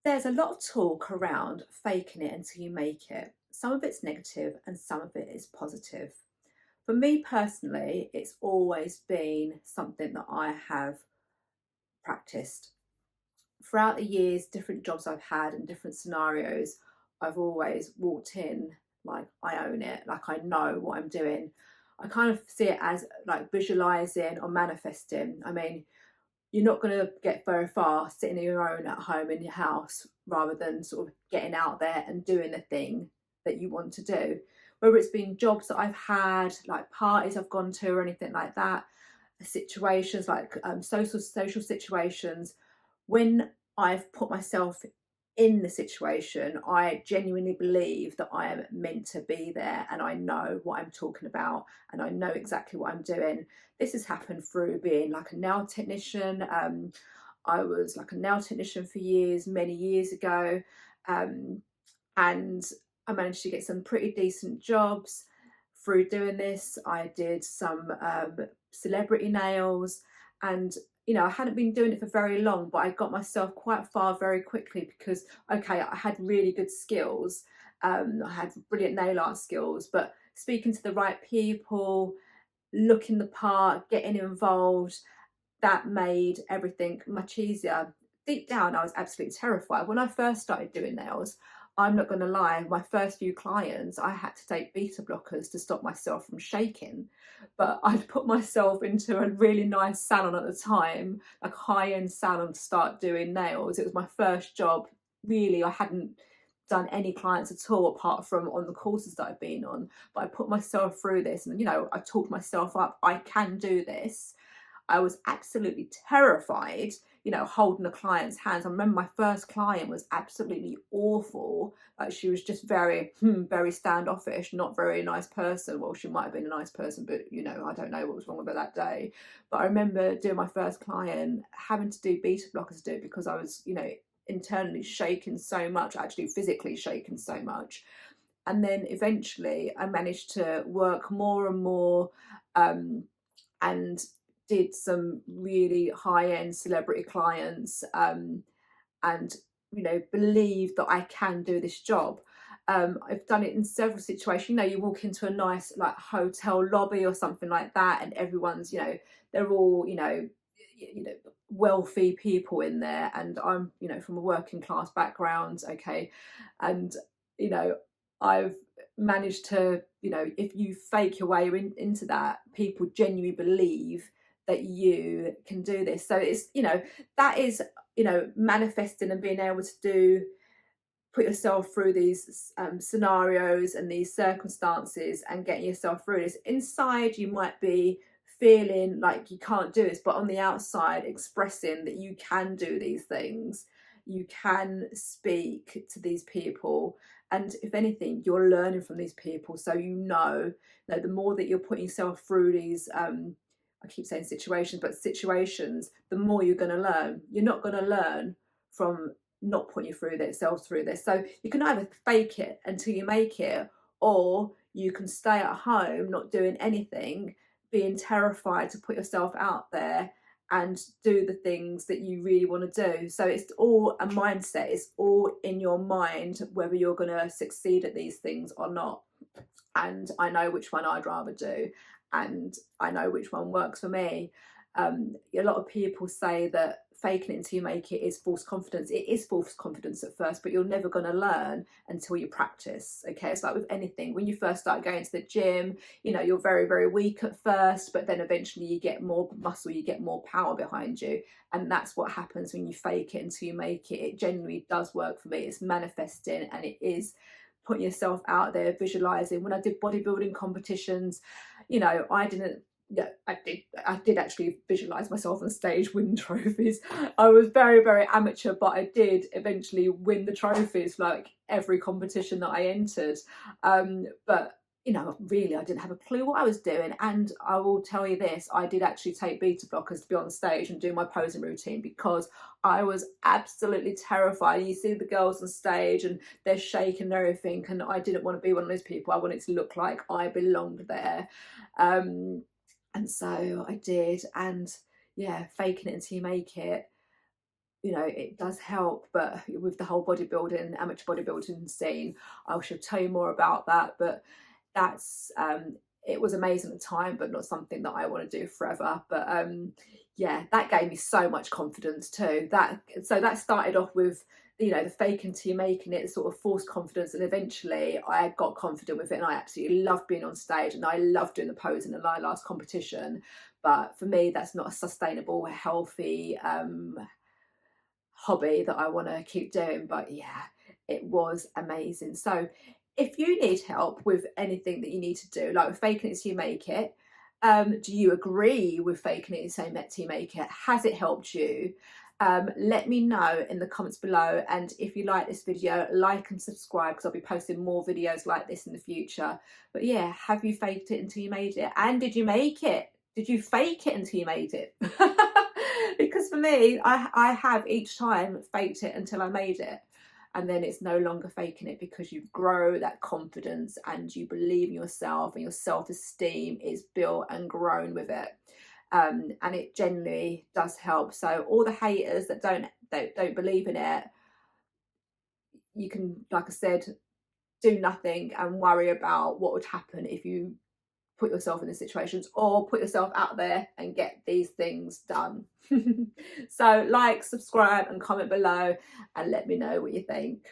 There's a lot of talk around faking it until you make it. Some of it's negative and some of it is positive. For me personally, it's always been something that I have practiced. Throughout the years, different jobs I've had and different scenarios, I've always walked in like I own it, like I know what I'm doing. I kind of see it as like visualizing or manifesting. I mean, you're not going to get very far sitting on your own at home in your house rather than sort of getting out there and doing the thing that you want to do. Whether it's been jobs that I've had, like parties I've gone to, or anything like that, situations like social situations, when I've put myself in the situation, I genuinely believe that I am meant to be there and I know what I'm talking about and I know exactly what I'm doing. This has happened through being like a nail technician. I was like a nail technician for years, many years ago, um, and I managed to get some pretty decent jobs through doing this. I did some celebrity nails, and I hadn't been doing it for very long, but I got myself quite far very quickly because, okay, I had really good skills. I had brilliant nail art skills, but speaking to the right people, looking the part, getting involved, that made everything much easier. Deep down, I was absolutely terrified. When I first started doing nails, I'm not going to lie, my first few clients, I had to take beta blockers to stop myself from shaking. But I'd put myself into a really nice salon at the time, like a high-end salon, to start doing nails. It was my first job. Really, I hadn't done any clients at all apart from on the courses that I've been on. But I put myself through this and, I talked myself up. I can do this. I was absolutely terrified, holding a client's hands. I remember my first client was absolutely awful. Like she was just very standoffish, not very nice person. Well, she might have been a nice person, but I don't know what was wrong with her that day. But I remember doing my first client, having to do beta blockers to do it because I was, internally shaken so much, actually physically shaken so much. And then eventually I managed to work more and more, and did some really high-end celebrity clients, and believe that I can do this job. I've done it in several situations. You walk into a nice like hotel lobby or something like that, and everyone's they're all wealthy people in there, and I'm from a working class background, okay, and I've managed to if you fake your way into that, people genuinely believe that you can do this. So it's that is manifesting and being able to put yourself through these scenarios and these circumstances and getting yourself through this. Inside you might be feeling like you can't do this, but on the outside expressing that you can do these things, you can speak to these people, and if anything you're learning from these people. So the more that you're putting yourself through these I keep saying situations, but situations, the more you're going to learn. You're not going to learn from not putting yourself through this. So you can either fake it until you make it, or you can stay at home not doing anything, being terrified to put yourself out there and do the things that you really want to do. So it's all a mindset. It's all in your mind whether you're going to succeed at these things or not. And I know which one I'd rather do, and I know which one works for me. A lot of people say that faking it until you make it is false confidence. It is false confidence at first, but you're never going to learn until you practice. Okay, it's like with anything. When you first start going to the gym, you're very, very weak at first, but then eventually you get more muscle, you get more power behind you. And that's what happens when you fake it until you make it. It genuinely does work for me. It's manifesting, and it is putting yourself out there, visualizing. When I did bodybuilding competitions, I did actually visualize myself on stage winning trophies. I was very, very amateur, but I did eventually win the trophies like every competition that I entered. But really, I didn't have a clue what I was doing. And I will tell you this, I did actually take beta blockers to be on stage and do my posing routine because I was absolutely terrified. You see the girls on stage and they're shaking and everything, and I didn't want to be one of those people. I wanted to look like I belonged there. And so I did, and yeah, faking it until you make it. you know, it does help. But with the whole bodybuilding, amateur bodybuilding scene, I shall tell you more about that. But that's it was amazing at the time, but not something that I want to do forever. But yeah, that gave me so much confidence too. That started off with, you know, the faking till you're making it, sort of forced confidence, and eventually I got confident with it, and I absolutely loved being on stage, and I loved doing the pose in the last competition. But for me, that's not a sustainable, healthy hobby that I want to keep doing. But yeah, it was amazing. So if you need help with anything that you need to do, like with faking it till you make it, do you agree with faking it till you make it? Has it helped you? Let me know in the comments below, and if you like this video, like and subscribe, because I'll be posting more videos like this in the future. But yeah, have you faked it until you made it? And did you make it? Did you fake it until you made it? Because for me, I have each time faked it until I made it, and then it's no longer faking it, because you grow that confidence and you believe in yourself, and your self-esteem is built and grown with it. And it genuinely does help. So all the haters that don't believe in it, you can, like I said, do nothing and worry about what would happen if you put yourself in these situations, or put yourself out there and get these things done. So like, subscribe and comment below, and let me know what you think.